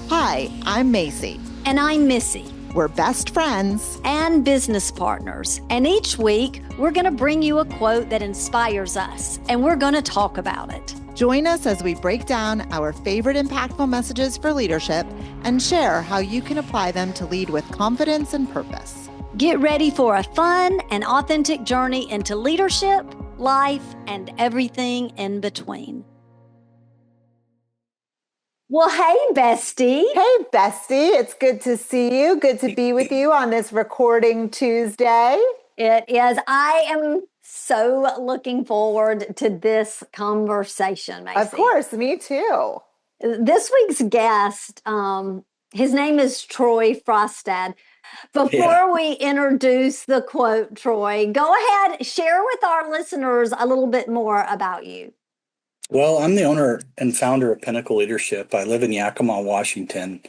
Hi, I'm Macy. And I'm Missy. We're best friends and business partners. And each week, we're going to bring you a quote that inspires us, and we're going to talk about it. Join us as we break down our favorite impactful messages for leadership and share how you can apply them to lead with confidence and purpose. Get ready for a fun and authentic journey into leadership, life, and everything in between. Well, hey, bestie. Hey, bestie. It's good to see you. Good to be with you on this recording Tuesday. It is. I am so looking forward to this conversation, Mayce. Of course, me too. This week's guest, his name is Troy Frostad. Before we introduce the quote, Troy, go ahead, share with our listeners a little bit more about you. Well, I'm the owner and founder of Pinnacle Leadership. I live in Yakima, Washington,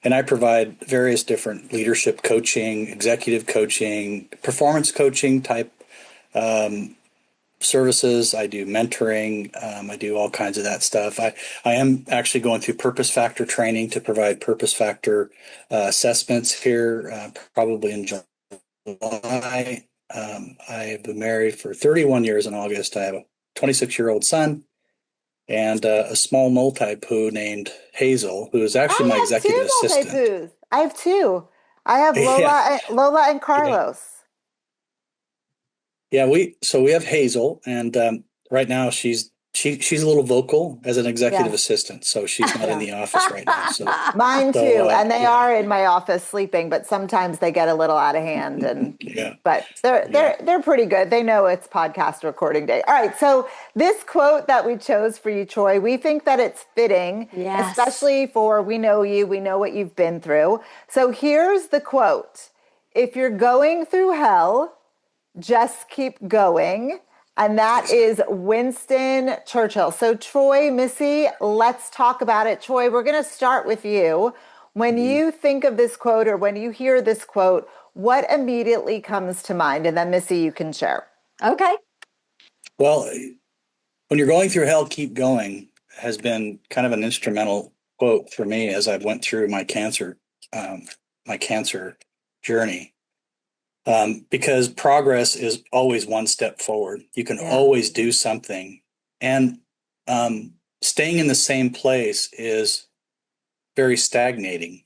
and I provide various different leadership coaching, executive coaching, performance coaching type services. I do mentoring. I do all kinds of that stuff. I am actually going through Purpose Factor training to provide Purpose Factor assessments here, probably in July. I've been married for 31 years in August. I have a 26-year-old son and a small multi-poo named Hazel, who is actually my executive assistant. I have two. I have Lola and Carlos. Yeah, we have Hazel, and right now she's a little vocal as an executive assistant, so she's not in the office right now. So mine too, and they are in my office sleeping, but sometimes they get a little out of hand. And but they're pretty good. They know it's podcast recording day. All right, so this quote that we chose for you, Troy, we think that it's fitting, especially for we know you, we know what you've been through. So here's the quote: "If you're going through hell, just keep going." And that is Winston Churchill. So Troy, Missy, let's talk about it. Troy, we're going to start with you. When you think of this quote or when you hear this quote, what immediately comes to mind? And then Missy, you can share. Okay. Well, when you're going through hell, keep going has been kind of an instrumental quote for me as I went through my cancer journey. Because progress is always one step forward. You can always do something. And staying in the same place is very stagnating.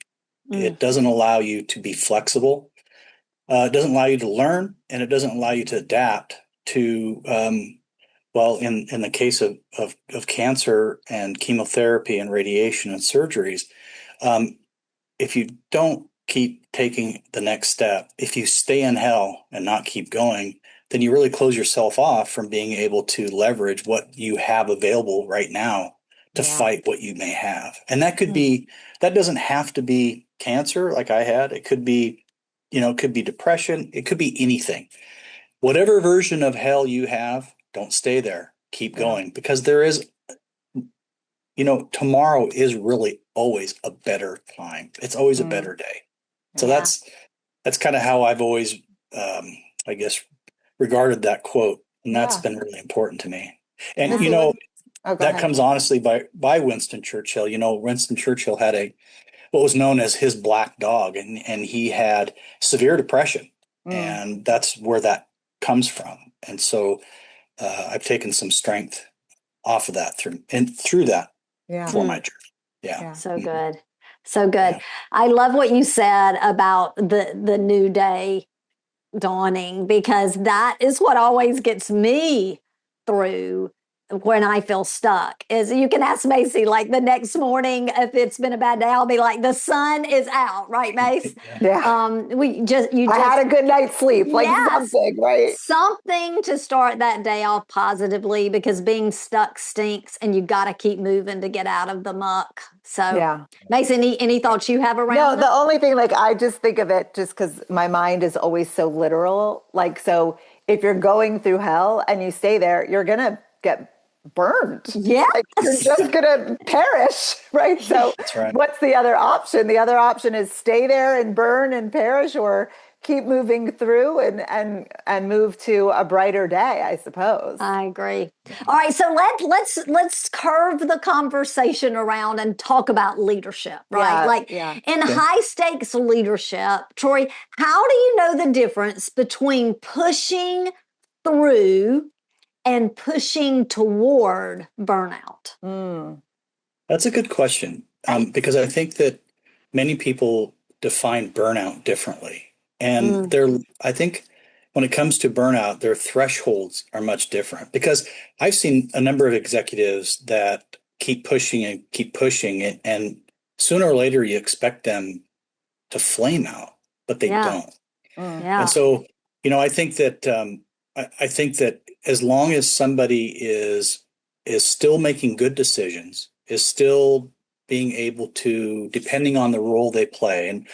It doesn't allow you to be flexible. It doesn't allow you to learn, and it doesn't allow you to adapt to, in the case of cancer and chemotherapy and radiation and surgeries, if you don't keep taking the next step, if you stay in hell and not keep going, then you really close yourself off from being able to leverage what you have available right now to fight what you may have. And that could be, that doesn't have to be cancer like I had. It could be, it could be depression. It could be anything. Whatever version of hell you have, don't stay there. Keep going, because there is, tomorrow is really always a better time. It's always a better day. So that's kind of how I've always, regarded that quote. And that's been really important to me. And, that comes honestly by Winston Churchill. Winston Churchill had what was known as his black dog, and he had severe depression. And that's where that comes from. And so I've taken some strength off of that through that for my journey. Yeah. So good. So good. Yeah. I love what you said about the new day dawning, because that is what always gets me through when I feel stuck. Is you can ask Macy, like the next morning, if it's been a bad day, I'll be like, the sun is out, right, Mayce? Yeah. I had a good night's sleep, something, right? Something to start that day off positively, because being stuck stinks, and you got to keep moving to get out of the muck. So, Mayce, any thoughts you have around No, the only thing, I just think of it just because my mind is always so literal. So if you're going through hell and you stay there, you're going to get burned. Yeah. You're just going to perish, right? So That's right. What's the other option? The other option is stay there and burn and perish, or keep moving through and move to a brighter day, I suppose. I agree. All right, so let's curve the conversation around and talk about leadership, right? In high stakes leadership, Troy, how do you know the difference between pushing through and pushing toward burnout? That's a good question, because I think that many people define burnout differently. And I think when it comes to burnout, their thresholds are much different, because I've seen a number of executives that keep pushing and sooner or later you expect them to flame out, but they don't. And so, I think that as long as somebody is still making good decisions, is still being able to, depending on the role they play. And,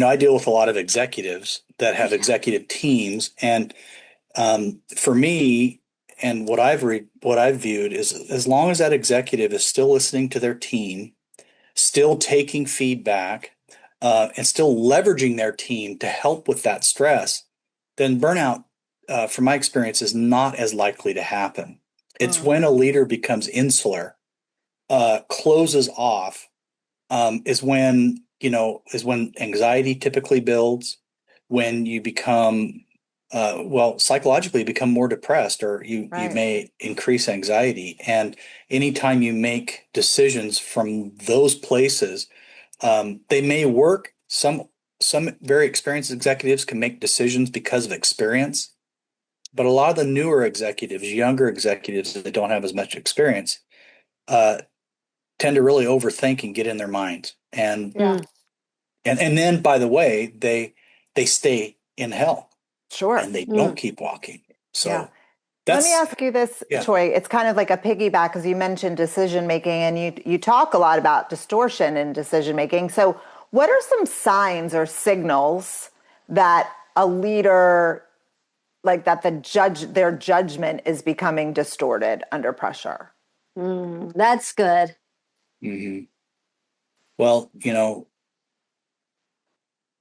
I deal with a lot of executives that have executive teams. And for me, and what I've viewed is, as long as that executive is still listening to their team, still taking feedback, and still leveraging their team to help with that stress, then burnout, from my experience, is not as likely to happen. It's when a leader becomes insular, closes off, is when anxiety typically builds, when you become, psychologically become more depressed, or you may increase anxiety. And anytime you make decisions from those places, they may work. Some very experienced executives can make decisions because of experience, but a lot of the newer executives, younger executives that don't have as much experience, tend to really overthink and get in their minds. And then, by the way, they stay in hell. Sure. And they don't keep walking. So let me ask you this, Troy. It's kind of like a piggyback, because you mentioned decision making, and you talk a lot about distortion in decision making. So what are some signs or signals that a leader, like that their judgment is becoming distorted under pressure? That's good. Mm-hmm. Well,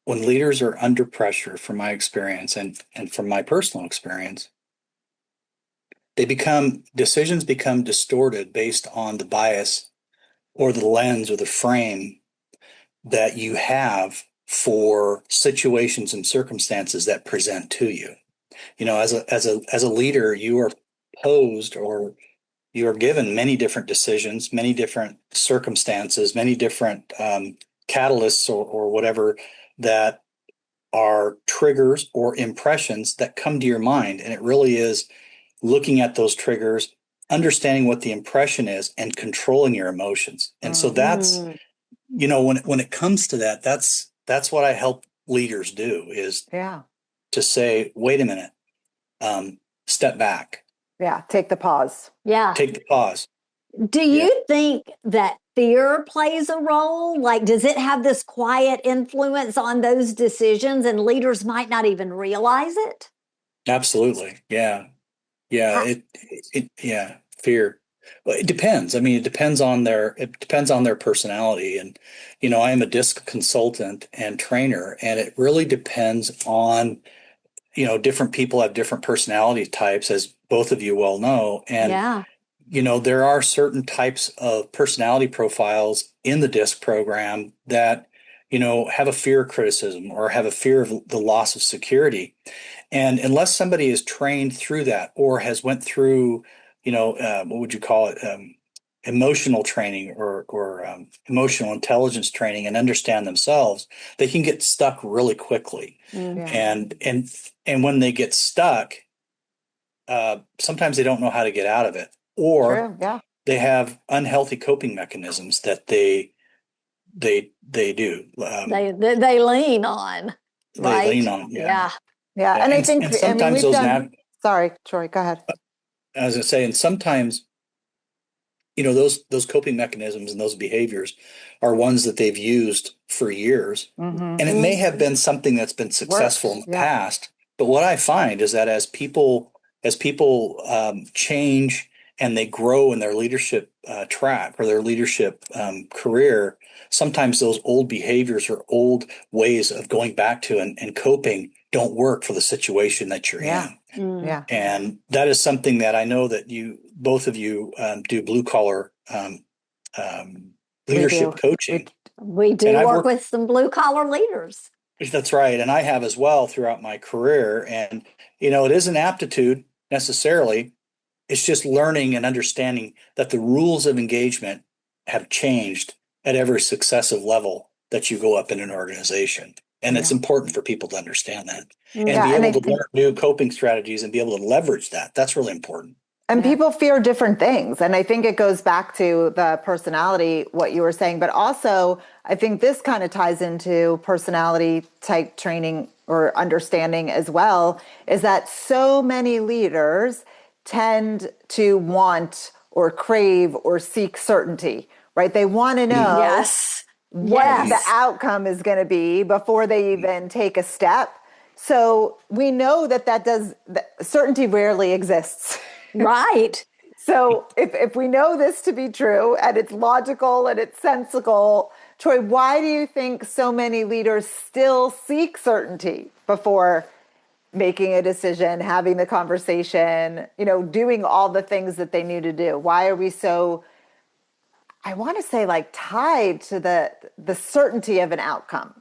when leaders are under pressure, from my experience and from my personal experience, decisions become distorted based on the bias or the lens or the frame that you have for situations and circumstances that present to you. As a leader, you are posed, or you are given many different decisions, many different circumstances, many different catalysts or whatever that are triggers or impressions that come to your mind. And it really is looking at those triggers, understanding what the impression is, and controlling your emotions. And so that's, when it comes to that, that's what I help leaders do, is to say, wait a minute, step back. Yeah. Take the pause. Yeah. Take the pause. Do you think that fear plays a role? Like, does it have this quiet influence on those decisions, and leaders might not even realize it? Absolutely. Yeah. Yeah. Fear. Well, it depends. I mean, it depends on their personality. And, I am a DISC consultant and trainer, and it really depends on, different people have different personality types, as both of you well know. And, there are certain types of personality profiles in the DISC program that, have a fear of criticism or have a fear of the loss of security. And unless somebody is trained through that, or has went through, what would you call it? Emotional training or emotional intelligence training, and understand themselves, they can get stuck really quickly. And when they get stuck, sometimes they don't know how to get out of it, or they have unhealthy coping mechanisms that they do. They lean on. Right? They lean on. Yeah. And I think, sometimes sorry, Troy, go ahead. As I say, and sometimes, those coping mechanisms and those behaviors are ones that they've used for years. And it may have been something that's been successful in the past. But what I find is that as people change and they grow in their leadership track or their leadership career, sometimes those old behaviors or old ways of going back to and coping don't work for the situation that you're in. Yeah. And that is something that I know that both of you do blue collar leadership coaching. We do work with some blue collar leaders. That's right. And I have as well throughout my career. And, it isn't aptitude necessarily. It's just learning and understanding that the rules of engagement have changed at every successive level that you go up in an organization. And it's important for people to understand that and be able to learn new coping strategies and be able to leverage that. That's really important. And people fear different things. And I think it goes back to the personality, what you were saying, but also I think this kind of ties into personality type training or understanding as well, is that so many leaders tend to want or crave or seek certainty, right? They want to know what the outcome is going to be before they even take a step. So we know that certainty rarely exists. Right. So if we know this to be true and it's logical and it's sensible, Troy, why do you think so many leaders still seek certainty before making a decision, having the conversation, doing all the things that they need to do? Why are we so, I want to say, like tied to the certainty of an outcome?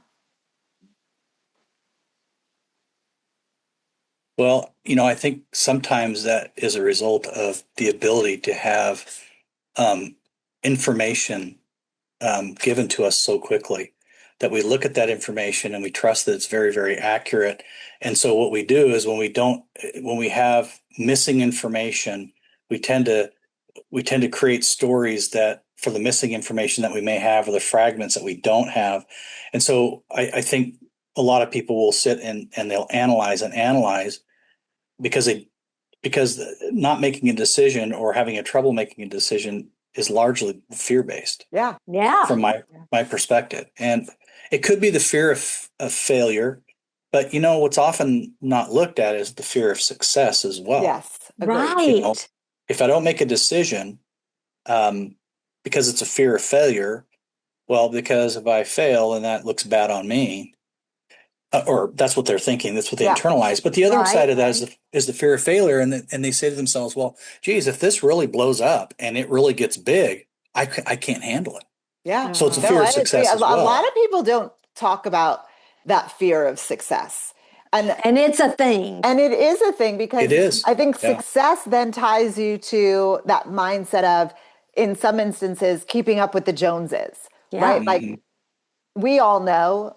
Well, I think sometimes that is a result of the ability to have information given to us so quickly that we look at that information and we trust that it's very, very accurate. And so what we do is when we have missing information, we tend to create stories that for the missing information that we may have or the fragments that we don't have. And so I think a lot of people will sit and they'll analyze because not making a decision or having a trouble making a decision is largely fear-based. Yeah. From my perspective. And it could be the fear of failure, but what's often not looked at is the fear of success as well. Yes. Agreed. Right. If I don't make a decision because it's a fear of failure, well, because if I fail and that looks bad on me, or that's what they're thinking. That's what they internalize. But the other side of that is the fear of failure. And they say to themselves, well, geez, if this really blows up and it really gets big, I can't handle it. Yeah. So it's a fear of success as well. A lot of people don't talk about that fear of success. And it's a thing. And it is a thing because it is. I think success then ties you to that mindset of, in some instances, keeping up with the Joneses, right? Like, we all know,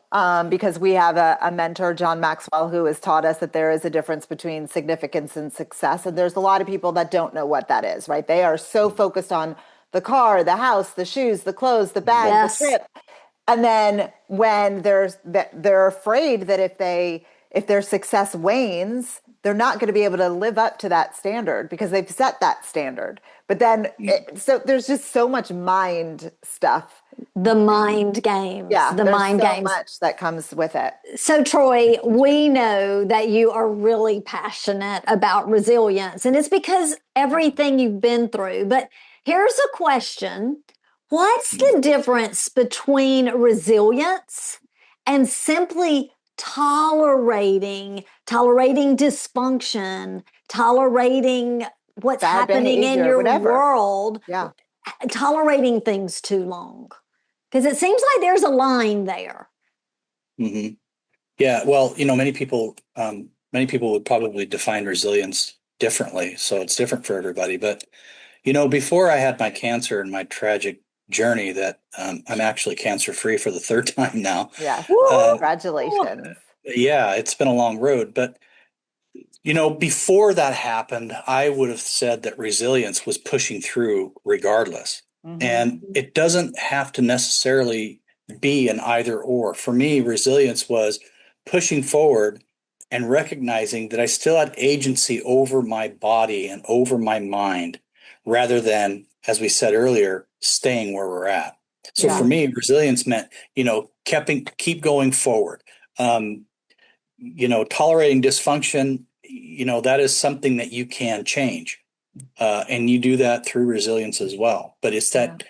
because we have a mentor, John Maxwell, who has taught us that there is a difference between significance and success. And there's a lot of people that don't know what that is, right? They are so focused on the car, the house, the shoes, the clothes, the bag, the trip. And then when they're afraid that if their success wanes, they're not going to be able to live up to that standard because they've set that standard. But then, so there's just so much mind stuff. The mind games. Yeah, the mind so games. Much that comes with it. So, Troy, we know that you are really passionate about resilience, and it's because everything you've been through. But here's a question. What's the difference between resilience and simply tolerating dysfunction, tolerating what's happening in your world, tolerating things too long? Because it seems like there's a line there. Mm-hmm. Yeah, well, many people would probably define resilience differently, so it's different for everybody. But before I had my cancer and my tragic journey, that I'm actually cancer-free for the third time now. Yeah, congratulations. Yeah, it's been a long road, but before that happened, I would have said that resilience was pushing through regardless. Mm-hmm. And it doesn't have to necessarily be an either or. For me, resilience was pushing forward and recognizing that I still had agency over my body and over my mind, rather than, as we said earlier, staying where we're at. So for me, resilience meant, keep going forward. Tolerating dysfunction, that is something that you can change. And you do that through resilience as well. But it's that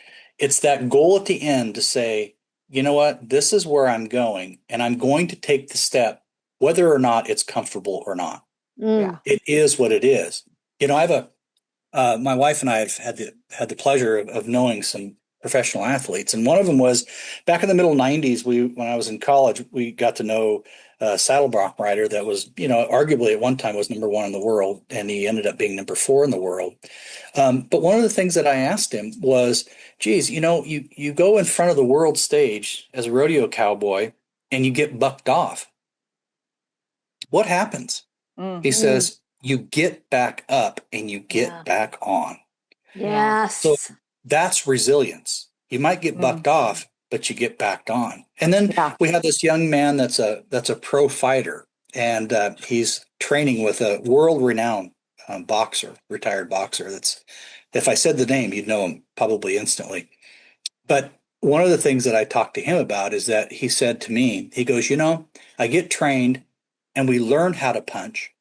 goal at the end to say, you know what, this is where I'm going, and I'm going to take the step, whether or not it's comfortable or not. It is what it is. I have my wife and I have had the pleasure of knowing some professional athletes, and one of them was back in the middle '90s. When I was in college, we got to know a saddlebrock rider that was, arguably at one time was number 1 in the world, and he ended up being number 4 in the world. But one of the things that I asked him was, geez, you go in front of the world stage as a rodeo cowboy and you get bucked off. What happens? He says, you get back up and you get back on. Yes. So that's resilience. You might get bucked off, but you get back on. And then we have this young man that's a pro fighter, and he's training with a world-renowned retired boxer. That's, if I said the name, you'd know him probably instantly. But one of the things that I talked to him about is that he said to me, he goes, I get trained and we learn how to punch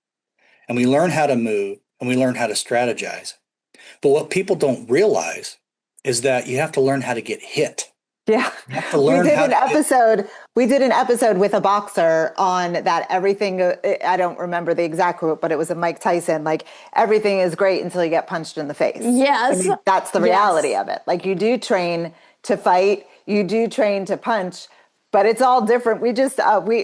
and we learn how to move and we learn how to strategize. But what people don't realize is that you have to learn how to get hit. Yeah. We did an episode with a boxer on that. Everything, I don't remember the exact quote, but it was a Mike Tyson, like, everything is great until you get punched in the face. Yes. That's the reality of it. Like, you do train to fight, you do train to punch, but it's all different.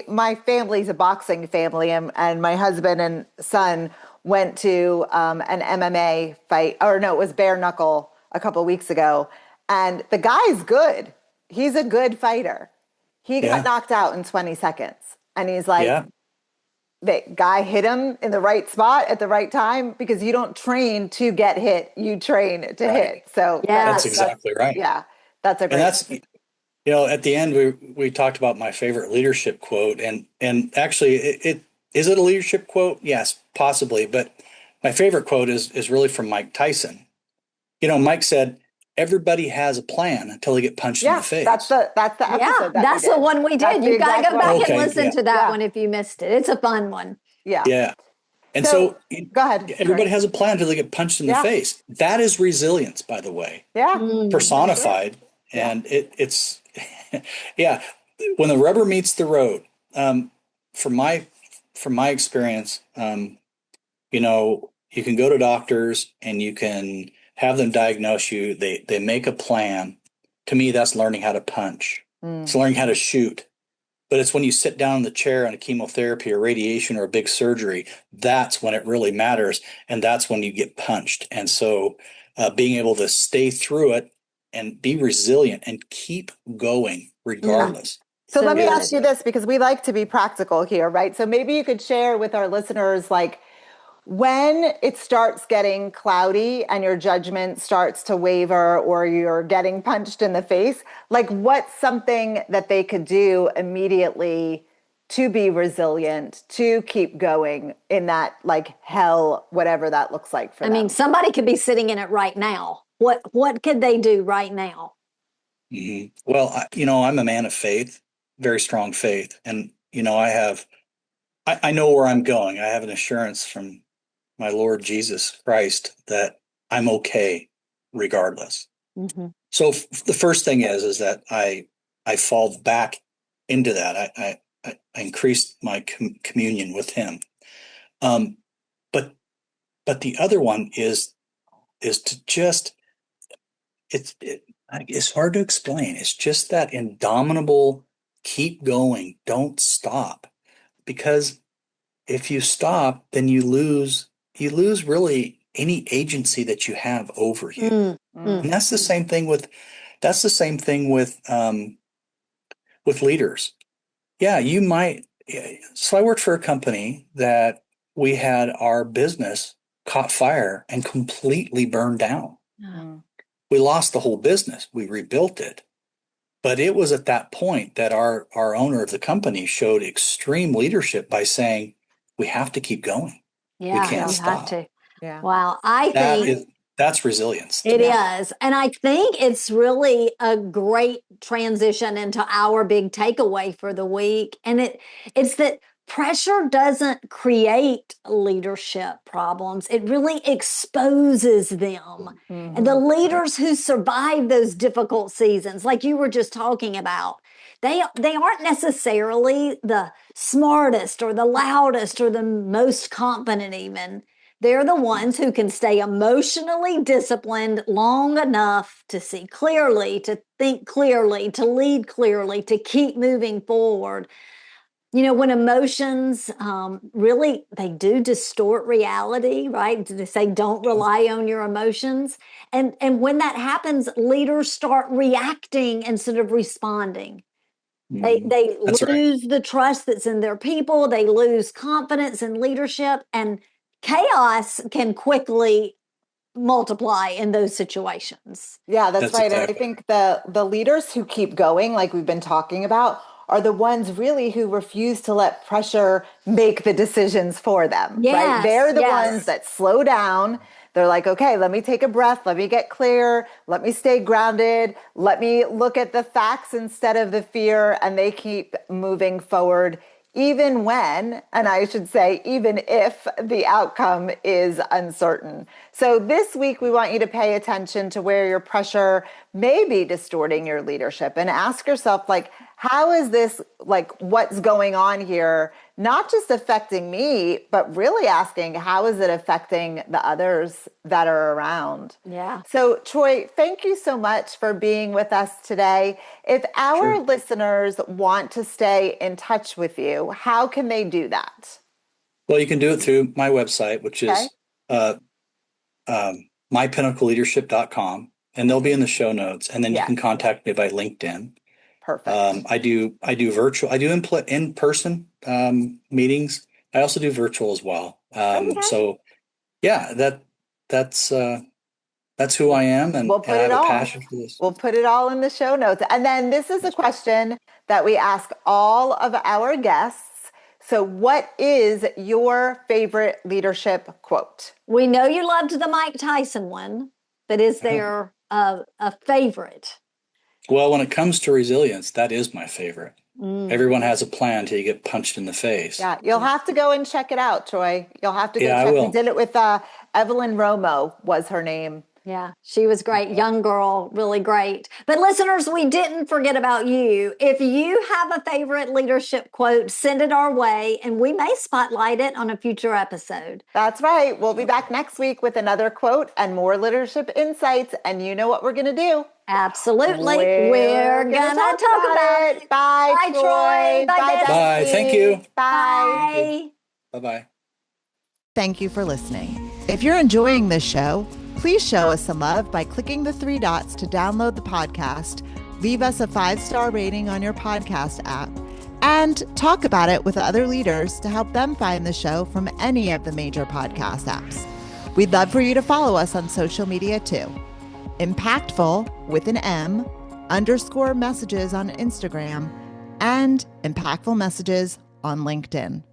My family's a boxing family, and my husband and son went to an MMA fight, or no, it was bare knuckle a couple of weeks ago. And the guy's good. He's a good fighter. He got knocked out in 20 seconds. And he's like, the guy hit him in the right spot at the right time, because you don't train to get hit. You train to hit. So that's exactly right. Yeah. That's a great. And that's, at the end, we talked about my favorite leadership quote, and actually is it a leadership quote? Yes, possibly. But my favorite quote is really from Mike Tyson. Mike said, everybody has a plan until they get punched in the face. That's the episode. That's the one we did. You got to go back and listen to that one if you missed it. It's a fun one. Yeah. Yeah. And so go ahead. Everybody has a plan until they get punched in the face. That is resilience, by the way. Yeah. Personified. Sure. And it's when the rubber meets the road, from my experience, you can go to doctors and you can have them diagnose you. They make a plan. To me, that's learning how to punch. It's learning how to shoot. But it's when you sit down in the chair on a chemotherapy or radiation or a big surgery, that's when it really matters. And that's when you get punched. And so being able to stay through it and be resilient and keep going regardless. So let me ask you this, because we like to be practical here, right? So maybe you could share with our listeners, like, when it starts getting cloudy and your judgment starts to waver, or you're getting punched in the face, like, what's something that they could do immediately to be resilient, to keep going in that, like, hell, whatever that looks like for them? I mean, somebody could be sitting in it right now. What could they do right now? Mm-hmm. Well, I'm a man of faith, very strong faith. And, I know where I'm going. I have an assurance from my Lord Jesus Christ that I'm okay regardless. Mm-hmm. So the first thing is that I fall back into that. I increased my communion with him. But the other one is to just, it's hard to explain. It's just that indomitable, keep going, don't stop. Because if you stop, then you lose really any agency that you have over you. Mm-hmm. And that's the same thing with leaders. Yeah, you might. So I worked for a company that we had our business caught fire and completely burned down. Mm-hmm. We lost the whole business. We rebuilt it. But it was at that point that our owner of the company showed extreme leadership by saying, we have to keep going. Yeah, we can't stop. Have to. Yeah. Wow. I think that's resilience. It is. And I think it's really a great transition into our big takeaway for the week. And it's that pressure doesn't create leadership problems. It really exposes them. And the leaders who survive those difficult seasons, like you were just talking about, they aren't necessarily the smartest or the loudest or the most confident even. They're the ones who can stay emotionally disciplined long enough to see clearly, to think clearly, to lead clearly, to keep moving forward. You know, when emotions really, they do distort reality, right? They say don't rely on your emotions. And when that happens, leaders start reacting instead of responding. They That's lose right. the trust that's in their people. They lose confidence in leadership, and chaos can quickly multiply in those situations. Yeah, that's That's right. And I exactly think the leaders who keep going, like we've been talking about, are the ones really who refuse to let pressure make the decisions for them, right? Yes, They're the ones yes. that slow down. They're like, okay, let me take a breath. Let me get clear. Let me stay grounded. Let me look at the facts instead of the fear. And they keep moving forward, even when, and I should say, even if the outcome is uncertain. So this week, we want you to pay attention to where your pressure may be distorting your leadership and ask yourself, like, how is this, like, what's going on here, not just affecting me, but really asking, how is it affecting the others that are around? Yeah. So, Troy, thank you so much for being with us today. If our listeners want to stay in touch with you, how can they do that? Well, you can do it through my website, which Okay. is mypinnacleleadership.com, and they'll be in the show notes. And then you Yeah. can contact me by LinkedIn. Perfect. I do virtual, I do in-person meetings. I also do virtual as well. Okay. So yeah, that's who I am, and We'll put I it have a all. passion for this. We'll put it all in the show notes. And then this is a question that we ask all of our guests. So what is your favorite leadership quote? We know you loved the Mike Tyson one, but is there a favorite? Well, when it comes to resilience, that is my favorite. Everyone has a plan till you get punched in the face. Yeah, you'll have to go and check it out, Troy. You'll have to go Yeah, I check. We will. did it with Evelyn Romo was her name. Yeah, she was great. Young girl, really great. But listeners, we didn't forget about you. If you have a favorite leadership quote, send it our way, and we may spotlight it on a future episode. That's right. We'll be back next week with another quote and more leadership insights. And you know what we're going to do? Absolutely. We're Gonna talk about it. Bye, Bye, Troy. Troy. Bye, Bye. Betsy. Thank you. Bye. Bye-bye. Thank you for listening. If you're enjoying this show, please show us some love by clicking the 3 dots to download the podcast, leave us a 5-star rating on your podcast app, and talk about it with other leaders to help them find the show from any of the major podcast apps. We'd love for you to follow us on social media too. Mpactful with an M _ messages on Instagram and Mpactful Messages on LinkedIn.